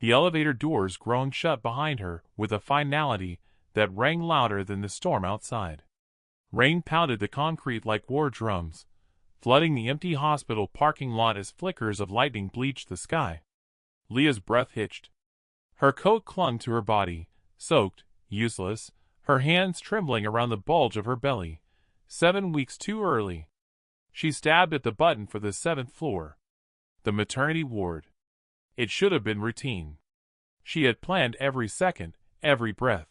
The elevator doors groaned shut behind her with a finality that rang louder than the storm outside. Rain pounded the concrete like war drums, flooding the empty hospital parking lot as flickers of lightning bleached the sky. Leah's breath hitched. Her coat clung to her body, soaked, useless, her hands trembling around the bulge of her belly. 7 weeks too early. She stabbed at the button for the 7th floor. The maternity ward. It should have been routine. She had planned every second, every breath.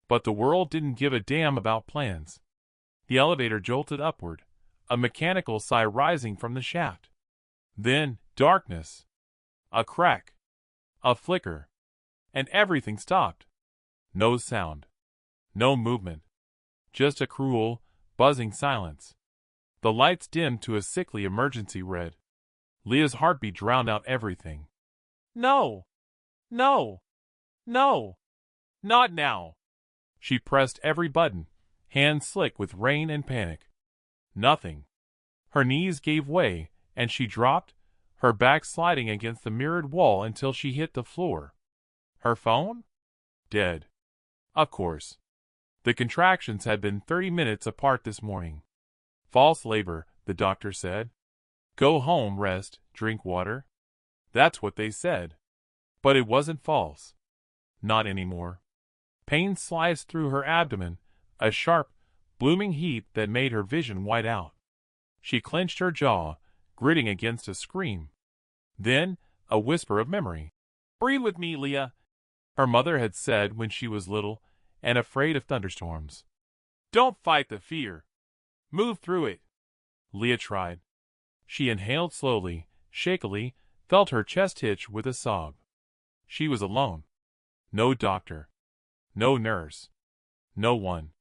But the world didn't give a damn about plans. The elevator jolted upward, a mechanical sigh rising from the shaft. Then, darkness. A crack. A flicker. And everything stopped. No sound. No movement. Just a cruel, buzzing silence. The lights dimmed to a sickly emergency red. Leah's heartbeat drowned out everything. No! No! No! Not now! She pressed every button, hands slick with rain and panic. Nothing. Her knees gave way, and she dropped, her back sliding against the mirrored wall until she hit the floor. Her phone? Dead. Of course. The contractions had been 30 minutes apart this morning. False labor, the doctor said. Go home, rest, drink water. That's what they said. But it wasn't false. Not anymore. Pain sliced through her abdomen, a sharp, blooming heat that made her vision white out. She clenched her jaw, gritting against a scream. Then, a whisper of memory. "Breathe with me, Leah," her mother had said when she was little and afraid of thunderstorms. "Don't fight the fear. Move through it." Leah tried. She inhaled slowly, shakily, felt her chest hitch with a sob. She was alone. No doctor. No nurse. No one.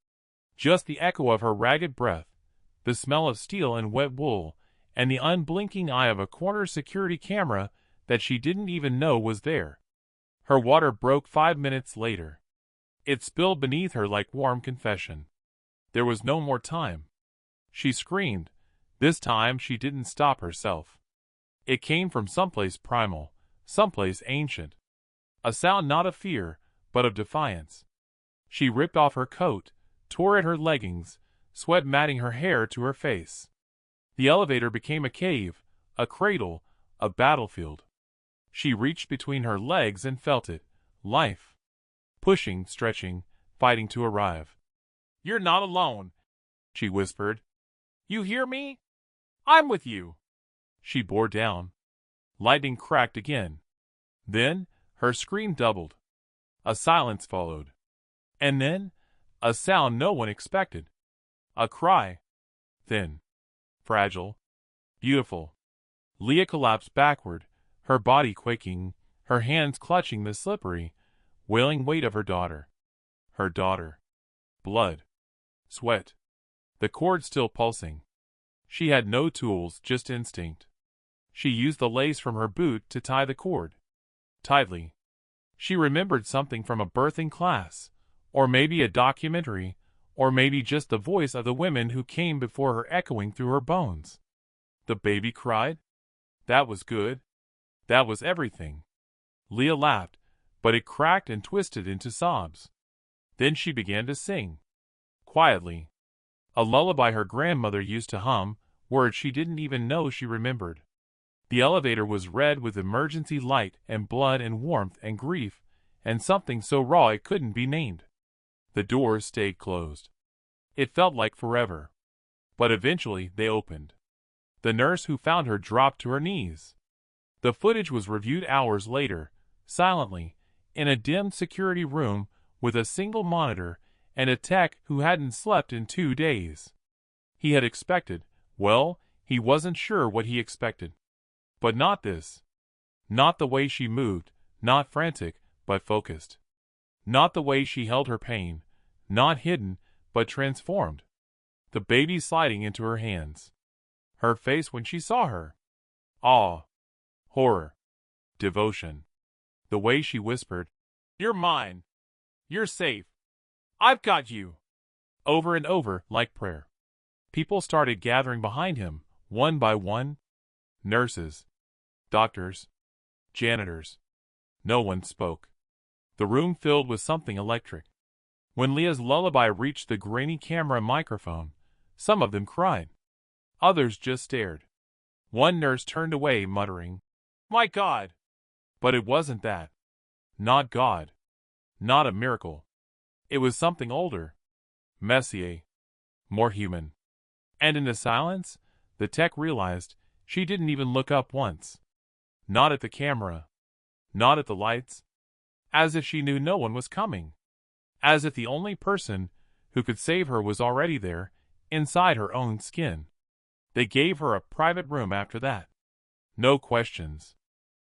Just the echo of her ragged breath, the smell of steel and wet wool, and the unblinking eye of a corner security camera that she didn't even know was there. Her water broke 5 minutes later. It spilled beneath her like warm confession. There was no more time. She screamed. This time she didn't stop herself. It came from someplace primal, someplace ancient. A sound not of fear, but of defiance. She ripped off her coat, tore at her leggings, sweat matting her hair to her face. The elevator became a cave, a cradle, a battlefield. She reached between her legs and felt it, life. Pushing, stretching, fighting to arrive. "You're not alone," she whispered. "You hear me? I'm with you." She bore down. Lightning cracked again. Then, her scream doubled. A silence followed. And then, a sound no one expected. A cry. Thin. Fragile. Beautiful. Leah collapsed backward, her body quaking, her hands clutching the slippery, wailing weight of her daughter. Her daughter. Blood. Sweat. The cord still pulsing. She had no tools, just instinct. She used the lace from her boot to tie the cord. Tightly. She remembered something from a birthing class, or maybe a documentary, or maybe just the voice of the women who came before her echoing through her bones. The baby cried? That was good. That was everything. Leah laughed, but it cracked and twisted into sobs. Then she began to sing. Quietly. A lullaby her grandmother used to hum, words she didn't even know she remembered. The elevator was red with emergency light and blood and warmth and grief, and something so raw it couldn't be named. The doors stayed closed. It felt like forever. But eventually they opened. The nurse who found her dropped to her knees. The footage was reviewed hours later, silently, in a dim security room with a single monitor and a tech who hadn't slept in 2 days. He had expected, well, he wasn't sure what he expected. But not this. Not the way she moved, not frantic, but focused. Not the way she held her pain, not hidden, but transformed. The baby sliding into her hands. Her face when she saw her. Awe. Horror. Devotion. The way she whispered, "You're mine. You're safe. I've got you." Over and over, like prayer. People started gathering behind him, one by one. Nurses. Doctors. Janitors. No one spoke. The room filled with something electric. When Leah's lullaby reached the grainy camera microphone, some of them cried. Others just stared. One nurse turned away, muttering, "My God!" But it wasn't that. Not God. Not a miracle. It was something older. Messier. More human. And in the silence, the tech realized she didn't even look up once. Not at the camera. Not at the lights. As if she knew no one was coming. As if the only person who could save her was already there, inside her own skin. They gave her a private room after that. No questions.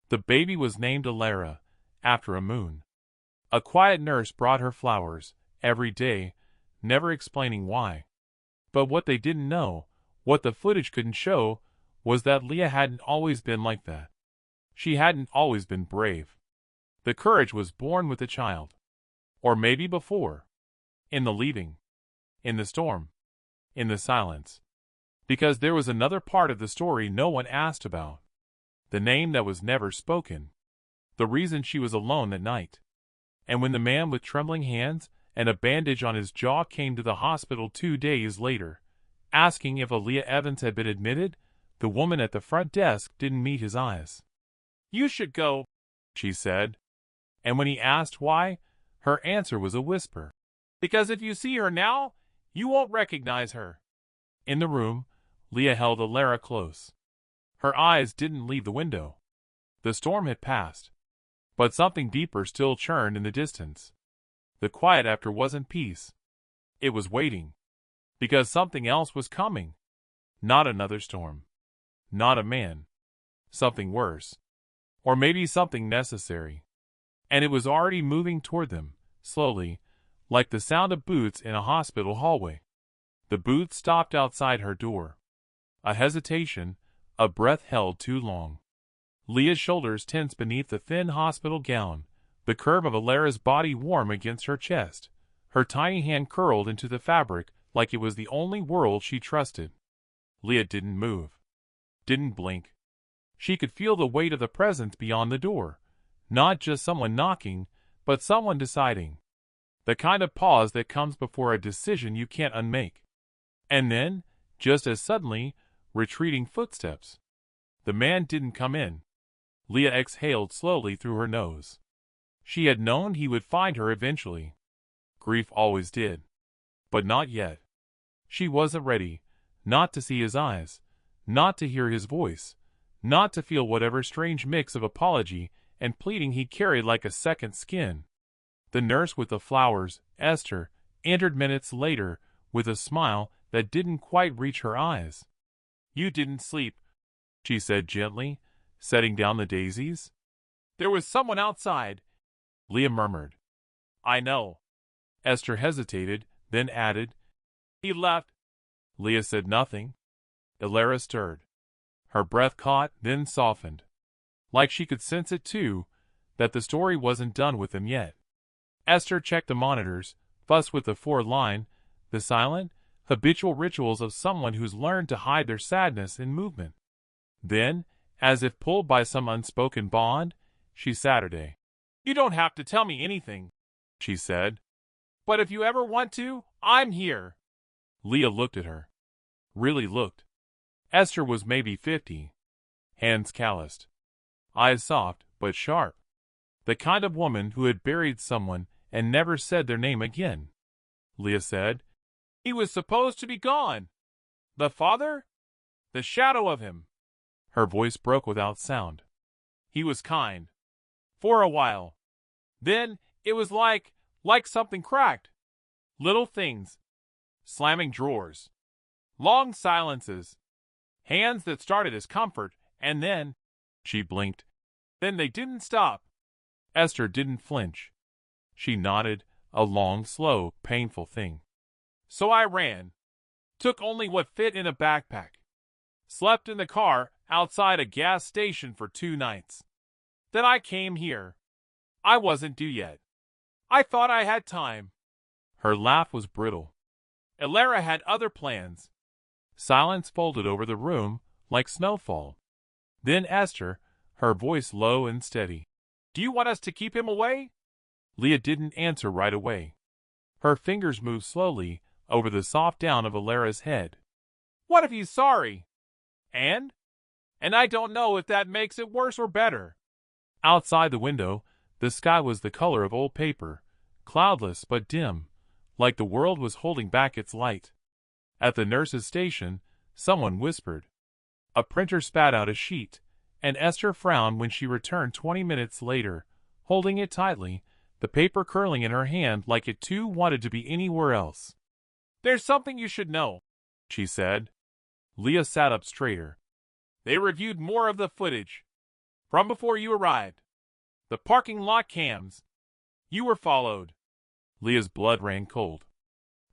The baby was named Leah, after a moon. A quiet nurse brought her flowers every day, never explaining why. But what they didn't know, what the footage couldn't show, was that Leah hadn't always been like that. She hadn't always been brave. The courage was born with the child. Or maybe before. In the leaving. In the storm. In the silence. Because there was another part of the story no one asked about. The name that was never spoken. The reason she was alone that night. And when the man with trembling hands and a bandage on his jaw came to the hospital 2 days later, asking if Leah Evans had been admitted, the woman at the front desk didn't meet his eyes. "You should go," she said. And when he asked why, her answer was a whisper. "Because if you see her now, you won't recognize her." In the room, Leah held Leah close. Her eyes didn't leave the window. The storm had passed. But something deeper still churned in the distance. The quiet after wasn't peace. It was waiting. Because something else was coming. Not another storm. Not a man. Something worse. Or maybe something necessary. And it was already moving toward them, slowly, like the sound of boots in a hospital hallway. The boots stopped outside her door. A hesitation, a breath held too long. Leah's shoulders tensed beneath the thin hospital gown, the curve of Leah's body warm against her chest. Her tiny hand curled into the fabric like it was the only world she trusted. Leah didn't move. Didn't blink. She could feel the weight of the presence beyond the door. Not just someone knocking, but someone deciding. The kind of pause that comes before a decision you can't unmake. And then, just as suddenly, retreating footsteps. The man didn't come in. Leah exhaled slowly through her nose. She had known he would find her eventually. Grief always did. But not yet. She wasn't ready, not to see his eyes, not to hear his voice, not to feel whatever strange mix of apology and pleading he carried like a second skin. The nurse with the flowers, Esther, entered minutes later with a smile that didn't quite reach her eyes. "You didn't sleep," she said gently, setting down the daisies. "There was someone outside," Leah murmured. "I know." Esther hesitated, then added, "He left." Leah said nothing. Leah stirred. Her breath caught, then softened. Like she could sense it too, that the story wasn't done with him yet. Esther checked the monitors, fussed with the 4-line, the silent, habitual rituals of someone who's learned to hide their sadness in movement. Then, as if pulled by some unspoken bond, she Saturday. "You don't have to tell me anything," she said. "But if you ever want to, I'm here." Leah looked at her. Really looked. Esther was maybe 50. Hands calloused. Eyes soft, but sharp. The kind of woman who had buried someone and never said their name again. Leah said, "He was supposed to be gone. The father? The shadow of him." Her voice broke without sound. "He was kind. For a while. Then it was like something cracked. Little things. Slamming drawers. Long silences. Hands that started as comfort, and then," she blinked, "then they didn't stop." Esther didn't flinch. She nodded, a long, slow, painful thing. "So I ran. Took only what fit in a backpack. Slept in the car outside a gas station for 2 nights. Then I came here. I wasn't due yet. I thought I had time." Her laugh was brittle. "Leah had other plans." Silence folded over the room like snowfall. Then Esther, her voice low and steady. Do you want us to keep him away? Leah didn't answer right away. Her fingers moved slowly over the soft down of Alara's head. What if he's sorry? And I don't know if that makes it worse or better. Outside the window, the sky was the color of old paper, cloudless but dim, like the world was holding back its light. At the nurse's station, someone whispered. A printer spat out a sheet, and Esther frowned when she returned 20 minutes later, holding it tightly, the paper curling in her hand like it too wanted to be anywhere else. There's something you should know, she said. Leah sat up straighter. They reviewed more of the footage. From before you arrived. The parking lot cams. You were followed. Leah's blood ran cold.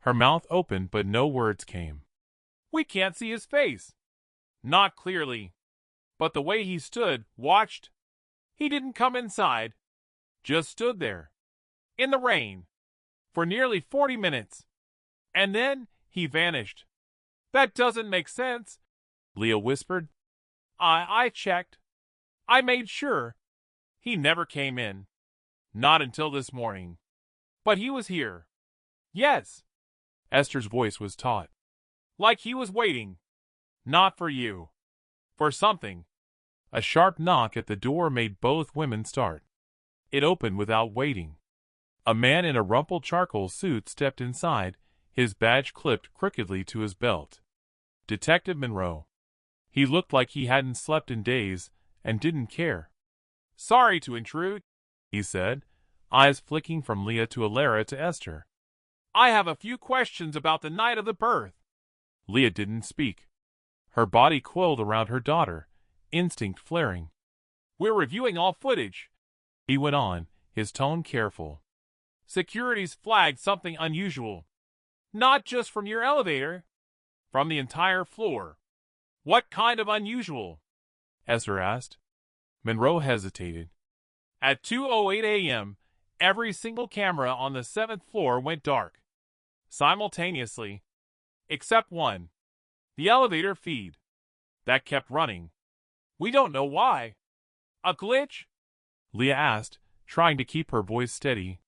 Her mouth opened but no words came. We can't see his face. Not clearly. But the way he stood, watched. He didn't come inside. Just stood there. In the rain. For nearly 40 minutes. And then, he vanished. That doesn't make sense, Leah whispered. I checked. I made sure. He never came in. Not until this morning. But he was here. Yes. Esther's voice was taut. Like he was waiting. Not for you. For something. A sharp knock at the door made both women start. It opened without waiting. A man in a rumpled charcoal suit stepped inside, his badge clipped crookedly to his belt. Detective Monroe. He looked like he hadn't slept in days, and didn't care. Sorry to intrude, he said, eyes flicking from Leah to Alara to Esther. I have a few questions about the night of the birth. Leah didn't speak. Her body coiled around her daughter, instinct flaring. We're reviewing all footage, he went on, his tone careful. Security's flagged something unusual. Not just from your elevator. From the entire floor. What kind of unusual? Esther asked. Monroe hesitated. At 2:08 a.m., every single camera on the 7th floor went dark. Simultaneously. Except one. The elevator feed. That kept running. We don't know why. A glitch? Leah asked, trying to keep her voice steady.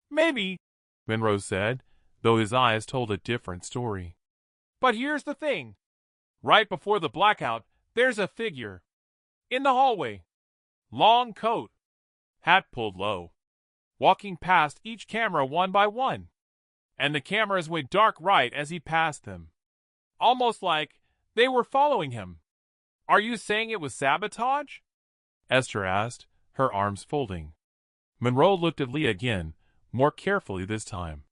Maybe, Monroe said, though his eyes told a different story. But here's the thing. Right before the blackout, there's a figure. In the hallway. Long coat. Hat pulled low. Walking past each camera one by one. And the cameras went dark right as he passed them. Almost like they were following him. Are you saying it was sabotage? Esther asked, her arms folding. Monroe looked at Leah again, more carefully this time.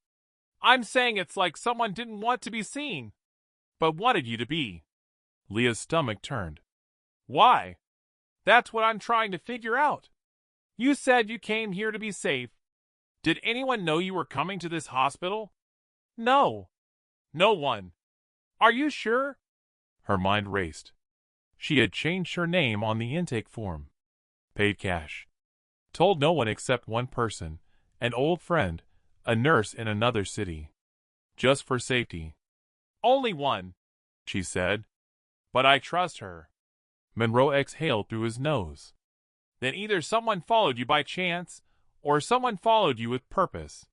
I'm saying it's like someone didn't want to be seen, but wanted you to be. Leah's stomach turned. Why? That's what I'm trying to figure out. You said you came here to be safe. Did anyone know you were coming to this hospital? No. No one. Are you sure? Her mind raced. She had changed her name on the intake form. Paid cash. Told no one except one person, an old friend, a nurse in another city. Just for safety. Only one, she said. But I trust her. Monroe exhaled through his nose. Then either someone followed you by chance, or someone followed you with purpose.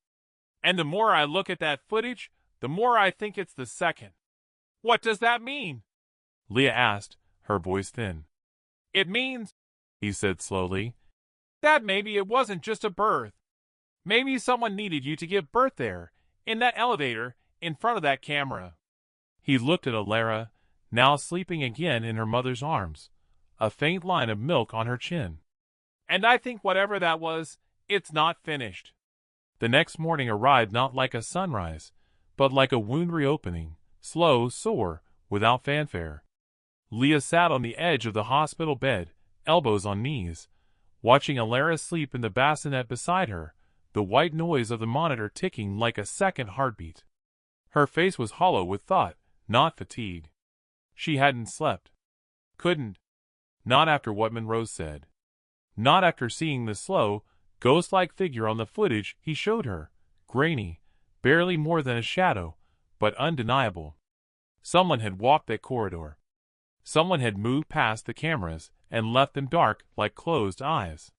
And the more I look at that footage, the more I think it's the second. What does that mean? Leah asked, her voice thin. It means, he said slowly, that maybe it wasn't just a birth. Maybe someone needed you to give birth there, in that elevator, in front of that camera. He looked at Alara, now sleeping again in her mother's arms, a faint line of milk on her chin. And I think whatever that was, it's not finished. The next morning arrived not like a sunrise, but like a wound reopening, slow, sore, without fanfare. Leah sat on the edge of the hospital bed, elbows on knees, watching Alara sleep in the bassinet beside her, the white noise of the monitor ticking like a second heartbeat. Her face was hollow with thought, not fatigue. She hadn't slept. Couldn't. Not after what Monroe said. Not after seeing the slow, ghost-like figure on the footage he showed her, grainy, barely more than a shadow, but undeniable. Someone had walked that corridor. Someone had moved past the cameras and left them dark like closed eyes.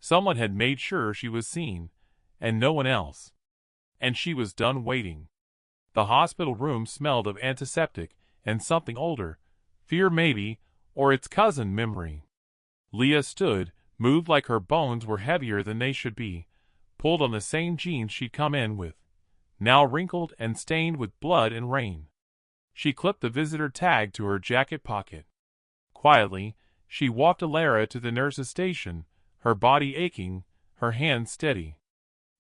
Someone had made sure she was seen, and no one else. And she was done waiting. The hospital room smelled of antiseptic and something older, fear maybe, or its cousin memory. Leah stood, moved like her bones were heavier than they should be, pulled on the same jeans she'd come in with, now wrinkled and stained with blood and rain. She clipped the visitor tag to her jacket pocket. Quietly, she walked Alara to the nurse's station, her body aching, her hands steady.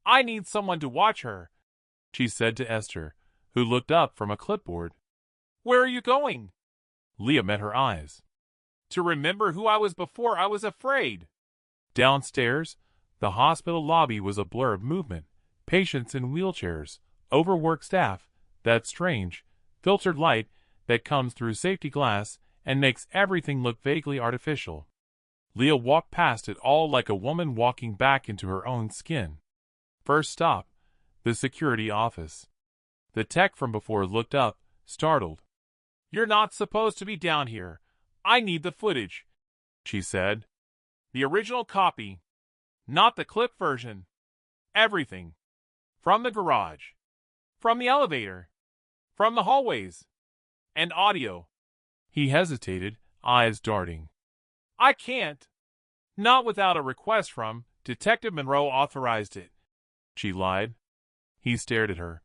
"I need someone to watch her," she said to Esther, who looked up from a clipboard. "Where are you going?" Leah met her eyes. "To remember who I was before I was afraid." Downstairs, the hospital lobby was a blur of movement, patients in wheelchairs, overworked staff, that strange, filtered light that comes through safety glass and makes everything look vaguely artificial. Leah walked past it all like a woman walking back into her own skin. First stop, the security office. The tech from before looked up, startled. "You're not supposed to be down here. I need the footage," she said. "The original copy. Not the clip version. Everything. From the garage. From the elevator. From the hallways. And audio." He hesitated, eyes darting. "I can't. Not without a request from Detective Monroe authorized it," she lied. He stared at her,